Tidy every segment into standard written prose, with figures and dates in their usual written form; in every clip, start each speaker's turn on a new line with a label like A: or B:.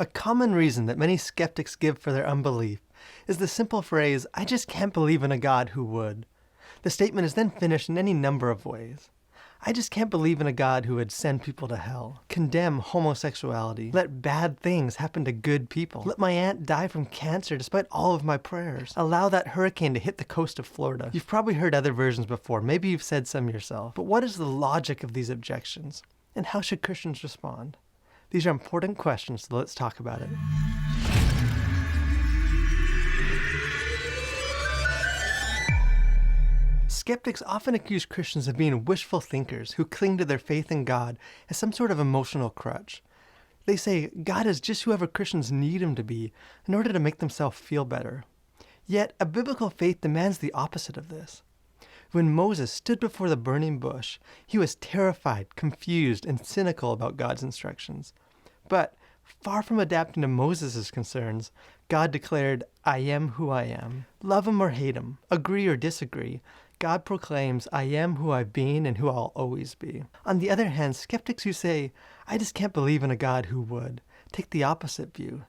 A: A common reason that many skeptics give for their unbelief is the simple phrase, "I just can't believe in a God who would." The statement is then finished in any number of ways. I just can't believe in a God who would send people to hell, condemn homosexuality, let bad things happen to good people, let my aunt die from cancer despite all of my prayers, allow that hurricane to hit the coast of Florida. You've probably heard other versions before, maybe you've said some yourself. But what is the logic of these objections? And how should Christians respond? These are important questions, so let's talk about it. Skeptics often accuse Christians of being wishful thinkers who cling to their faith in God as some sort of emotional crutch. They say God is just whoever Christians need him to be in order to make themselves feel better. Yet, a biblical faith demands the opposite of this. When Moses stood before the burning bush, he was terrified, confused, and cynical about God's instructions. But, far from adapting to Moses' concerns, God declared, "I am who I am." Love him or hate him, agree or disagree, God proclaims, "I am who I've been and who I'll always be." On the other hand, skeptics who say, "I just can't believe in a God who would," take the opposite view.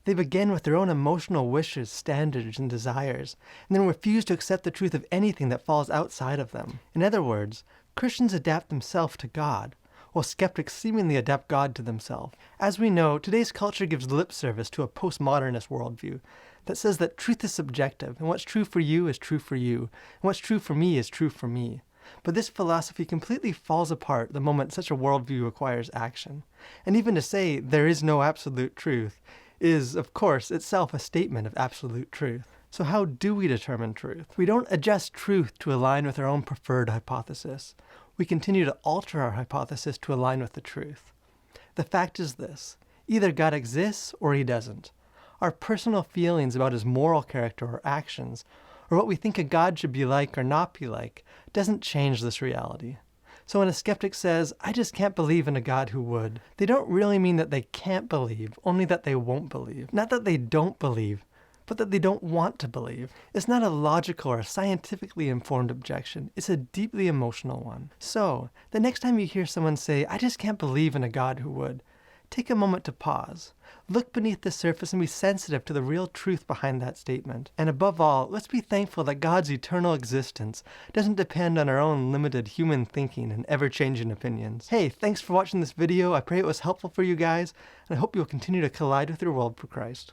A: They begin with their own emotional wishes, standards, and desires, and then refuse to accept the truth of anything that falls outside of them. In other words, Christians adapt themselves to God, while skeptics seemingly adapt God to themselves. As we know, today's culture gives lip service to a postmodernist worldview that says that truth is subjective, and what's true for you is true for you, and what's true for me is true for me. But this philosophy completely falls apart the moment such a worldview requires action. And even to say there is no absolute truth is, of course, itself a statement of absolute truth. So how do we determine truth? We don't adjust truth to align with our own preferred hypothesis. We continue to alter our hypothesis to align with the truth. The fact is this: either God exists or he doesn't. Our personal feelings about his moral character or actions, or what we think a God should be like or not be like, doesn't change this reality. So when a skeptic says, "I just can't believe in a God who would," they don't really mean that they can't believe, only that they won't believe. Not that they don't believe, but that they don't want to believe. It's not a logical or scientifically informed objection. It's a deeply emotional one. So, the next time you hear someone say, "I just can't believe in a God who would," take a moment to pause. Look beneath the surface and be sensitive to the real truth behind that statement. And above all, let's be thankful that God's eternal existence doesn't depend on our own limited human thinking and ever-changing opinions. Hey, thanks for watching this video. I pray it was helpful for you guys, and I hope you'll continue to collide with your world for Christ.